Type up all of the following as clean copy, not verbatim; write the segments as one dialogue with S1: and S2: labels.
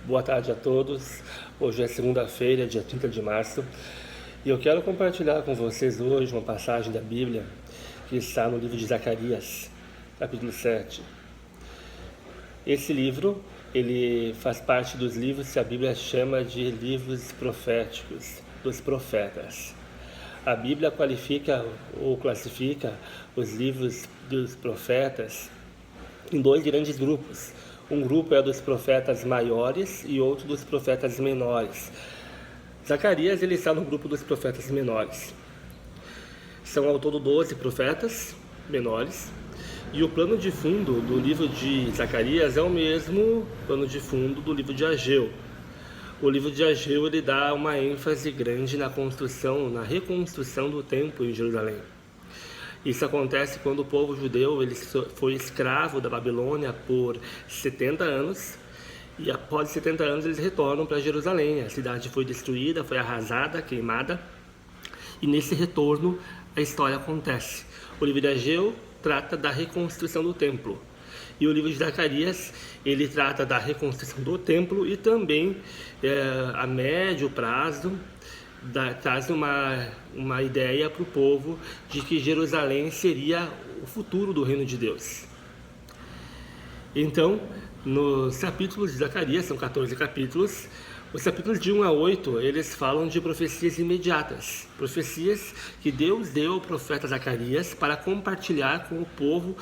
S1: Boa tarde a todos. Hoje é segunda-feira, dia 30 de março, e eu quero compartilhar com vocês hoje uma passagem da Bíblia que está no livro de Zacarias, capítulo 7. Esse livro, ele faz parte dos livros que a Bíblia chama de livros proféticos, dos profetas. A Bíblia qualifica ou classifica os livros dos profetas em dois grandes grupos. Um grupo é dos profetas maiores e outro dos profetas menores. Zacarias ele está no grupo dos profetas menores. São ao todo 12 profetas menores. E o plano de fundo do livro de Zacarias é o mesmo plano de fundo do livro de Ageu. O livro de Ageu ele dá uma ênfase grande na construção, na reconstrução do templo em Jerusalém. Isso acontece quando o povo judeu ele foi escravo da Babilônia por 70 anos e após 70 anos eles retornam para Jerusalém. A cidade foi destruída, foi arrasada, queimada, e nesse retorno a história acontece. O livro de Ageu trata da reconstrução do templo e o livro de Zacarias ele trata da reconstrução do templo e também a médio prazo traz uma ideia para o povo de que Jerusalém seria o futuro do reino de Deus. Então, nos capítulos de Zacarias, são 14 capítulos, os capítulos de 1 a 8, eles falam de profecias imediatas, profecias que Deus deu ao profeta Zacarias para compartilhar com o povo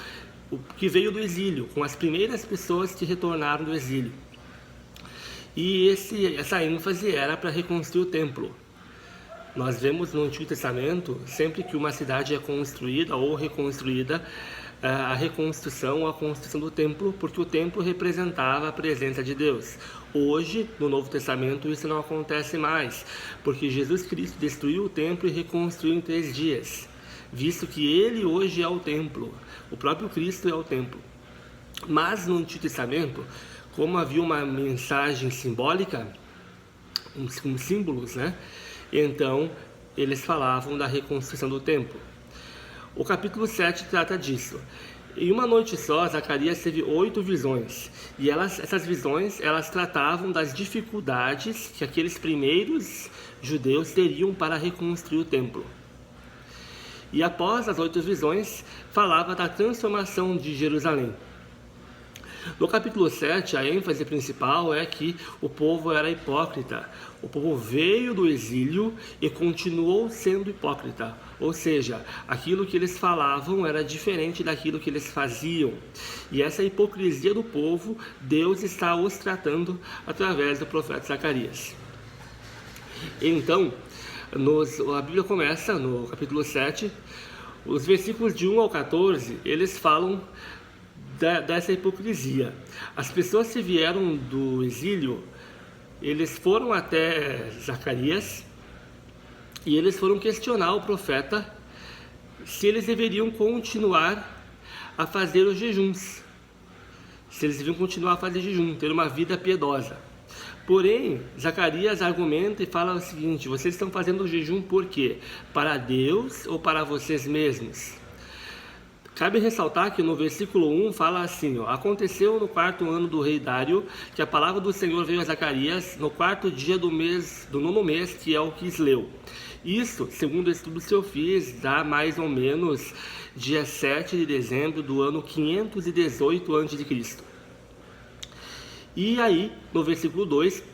S1: que veio do exílio, com as primeiras pessoas que retornaram do exílio. E essa ênfase era para reconstruir o templo. Nós vemos no Antigo Testamento, sempre que uma cidade é construída ou reconstruída, a reconstrução ou a construção do templo, porque o templo representava a presença de Deus. Hoje, no Novo Testamento, isso não acontece mais, porque Jesus Cristo destruiu o templo e reconstruiu em 3 dias, visto que Ele hoje é o templo, o próprio Cristo é o templo. Mas no Antigo Testamento, como havia uma mensagem simbólica, com símbolos, então, eles falavam da reconstrução do templo. O capítulo 7 trata disso. Em uma noite só, Zacarias teve 8 visões. E essas visões, elas tratavam das dificuldades que aqueles primeiros judeus teriam para reconstruir o templo. E após as 8 visões, falava da transformação de Jerusalém. No capítulo 7, a ênfase principal é que o povo era hipócrita. O povo veio do exílio e continuou sendo hipócrita. Ou seja, aquilo que eles falavam era diferente daquilo que eles faziam. E essa hipocrisia do povo, Deus está os tratando através do profeta Zacarias. Então, a Bíblia começa no capítulo 7, os versículos de 1 ao 14, eles falam dessa hipocrisia. As pessoas que vieram do exílio, eles foram até Zacarias e eles foram questionar o profeta se eles deveriam continuar a fazer os jejuns, se eles deveriam continuar a fazer jejum, ter uma vida piedosa. Porém, Zacarias argumenta e fala o seguinte: vocês estão fazendo o jejum por quê? Para Deus ou para vocês mesmos? Cabe ressaltar que no versículo 1 fala assim: aconteceu no 4º ano do rei Dário, que a palavra do Senhor veio a Zacarias no 4º dia do 9º mês, que é o Quisleu. Isso, segundo o estudo que eu fiz, dá mais ou menos dia 7 de dezembro do ano 518 a.C. E aí, no versículo 2,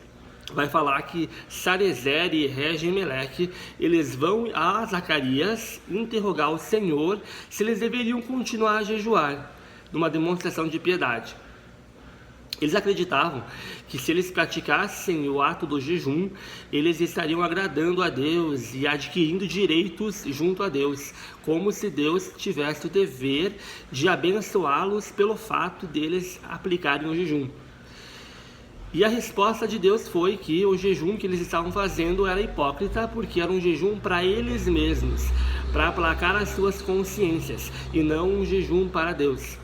S1: vai falar que Sarezer e Regem-Meleque, eles vão a Zacarias interrogar o Senhor se eles deveriam continuar a jejuar, numa demonstração de piedade. Eles acreditavam que se eles praticassem o ato do jejum, eles estariam agradando a Deus e adquirindo direitos junto a Deus, como se Deus tivesse o dever de abençoá-los pelo fato deles aplicarem o jejum. E a resposta de Deus foi que o jejum que eles estavam fazendo era hipócrita, porque era um jejum para eles mesmos, para aplacar as suas consciências, e não um jejum para Deus.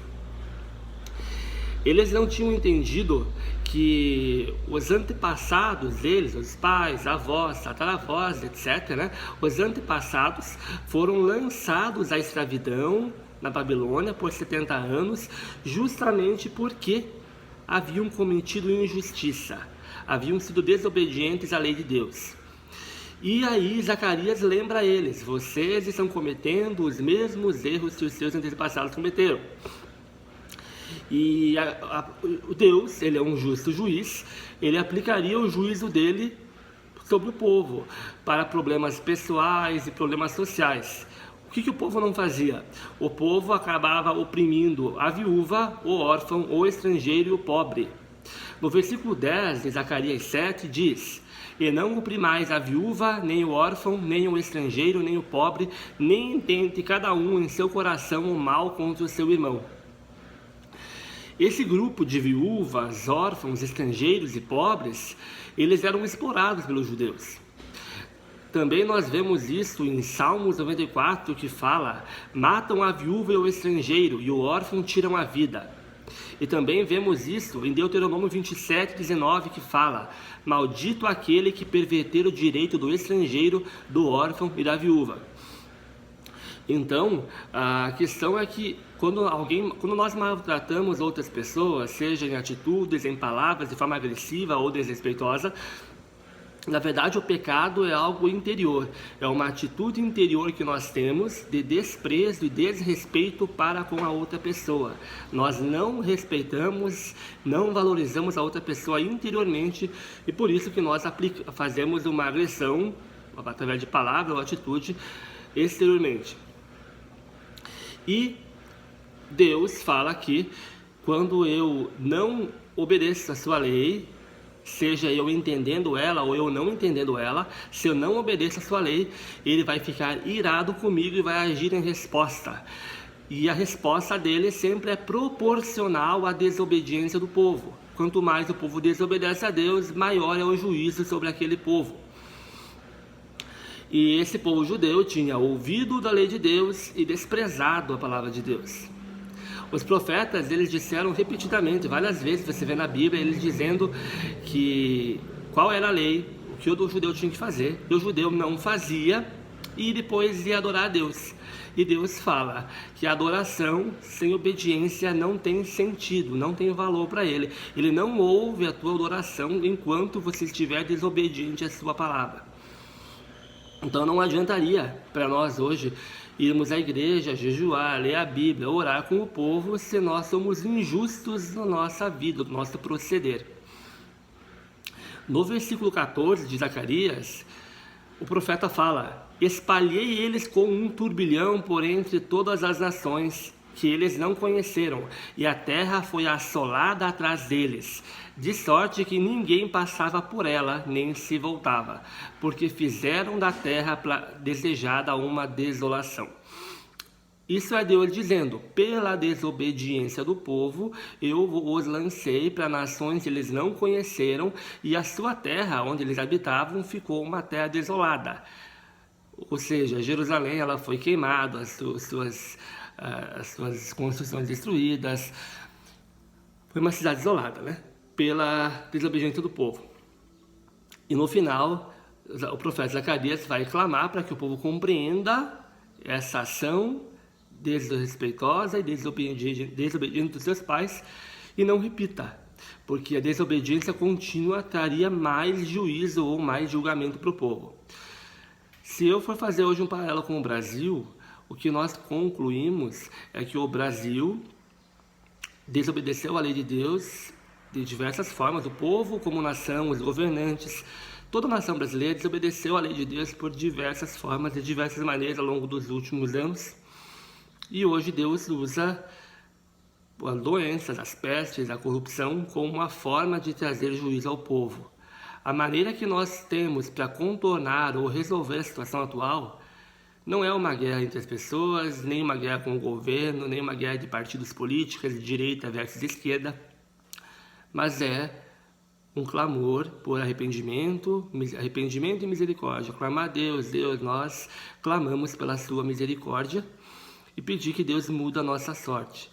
S1: Eles não tinham entendido que os antepassados deles, os pais, avós, tataravós, etc., os antepassados foram lançados à escravidão na Babilônia por 70 anos, justamente porque haviam cometido injustiça, haviam sido desobedientes à lei de Deus. E aí Zacarias lembra a eles: vocês estão cometendo os mesmos erros que os seus antepassados cometeram. E o Deus, ele é um justo juiz, ele aplicaria o juízo dele sobre o povo, para problemas pessoais e problemas sociais. O que o povo não fazia? O povo acabava oprimindo a viúva, o órfão, o estrangeiro e o pobre. No versículo 10 de Zacarias 7 diz: e não oprimais a viúva, nem o órfão, nem o estrangeiro, nem o pobre, nem intente cada um em seu coração o mal contra o seu irmão. Esse grupo de viúvas, órfãos, estrangeiros e pobres, eles eram explorados pelos judeus. Também nós vemos isso em Salmos 94, que fala: matam a viúva e o estrangeiro, e o órfão tiram a vida. E também vemos isso em Deuteronômio 27, 19, que fala: maldito aquele que perverter o direito do estrangeiro, do órfão e da viúva. Então, a questão é que quando nós maltratamos outras pessoas, seja em atitudes, em palavras, de forma agressiva ou desrespeitosa, na verdade o pecado é algo interior, é uma atitude interior que nós temos de desprezo e desrespeito para com a outra pessoa. Nós não respeitamos, não valorizamos a outra pessoa interiormente, e por isso que nós fazemos uma agressão através de palavra ou atitude exteriormente. E Deus fala que quando eu não obedeço a sua lei, seja eu entendendo ela ou eu não entendendo ela, se eu não obedeço a sua lei, ele vai ficar irado comigo e vai agir em resposta. E a resposta dele sempre é proporcional à desobediência do povo. Quanto mais o povo desobedece a Deus, maior é o juízo sobre aquele povo. E esse povo judeu tinha ouvido da lei de Deus e desprezado a palavra de Deus. Os profetas, eles disseram repetidamente, várias vezes você vê na Bíblia, eles dizendo que qual era a lei, o que o judeu tinha que fazer, e o judeu não fazia, e depois ia adorar a Deus. E Deus fala que a adoração sem obediência não tem sentido, não tem valor para ele. Ele não ouve a tua adoração enquanto você estiver desobediente à sua palavra. Então não adiantaria para nós hoje irmos à igreja, jejuar, ler a Bíblia, orar com o povo, se nós somos injustos na nossa vida, no nosso proceder. No versículo 14 de Zacarias, o profeta fala: espalhei eles como um turbilhão por entre todas as nações que eles não conheceram, e a terra foi assolada atrás deles, de sorte que ninguém passava por ela, nem se voltava, porque fizeram da terra desejada uma desolação. Isso é Deus dizendo: pela desobediência do povo, eu os lancei para nações que eles não conheceram, e a sua terra, onde eles habitavam, ficou uma terra desolada. Ou seja, Jerusalém ela foi queimada, as suas construções destruídas. Foi uma cidade isolada, né? Pela desobediência do povo. E no final, o profeta Zacarias vai clamar para que o povo compreenda essa ação desrespeitosa e desobediente dos seus pais e não repita, porque a desobediência contínua traria mais juízo ou mais julgamento para o povo. Se eu for fazer hoje um paralelo com o Brasil, o que nós concluímos é que o Brasil desobedeceu a lei de Deus de diversas formas. O povo como nação, os governantes, toda a nação brasileira desobedeceu a lei de Deus por diversas formas, de diversas maneiras ao longo dos últimos anos. E hoje Deus usa as doenças, as pestes, a corrupção como uma forma de trazer juízo ao povo. A maneira que nós temos para contornar ou resolver a situação atual não é uma guerra entre as pessoas, nem uma guerra com o governo, nem uma guerra de partidos políticos, de direita versus esquerda, mas é um clamor por arrependimento e misericórdia. Clamar a Deus: Deus, nós clamamos pela sua misericórdia, e pedir que Deus mude a nossa sorte.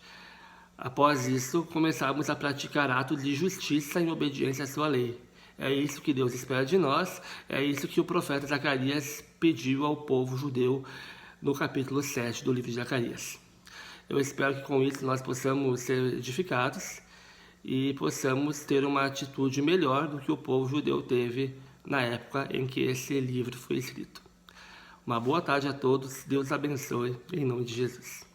S1: Após isso, começarmos a praticar atos de justiça em obediência à sua lei. É isso que Deus espera de nós, é isso que o profeta Zacarias pediu ao povo judeu no capítulo 7 do livro de Zacarias. Eu espero que com isso nós possamos ser edificados e possamos ter uma atitude melhor do que o povo judeu teve na época em que esse livro foi escrito. Uma boa tarde a todos, Deus abençoe, em nome de Jesus.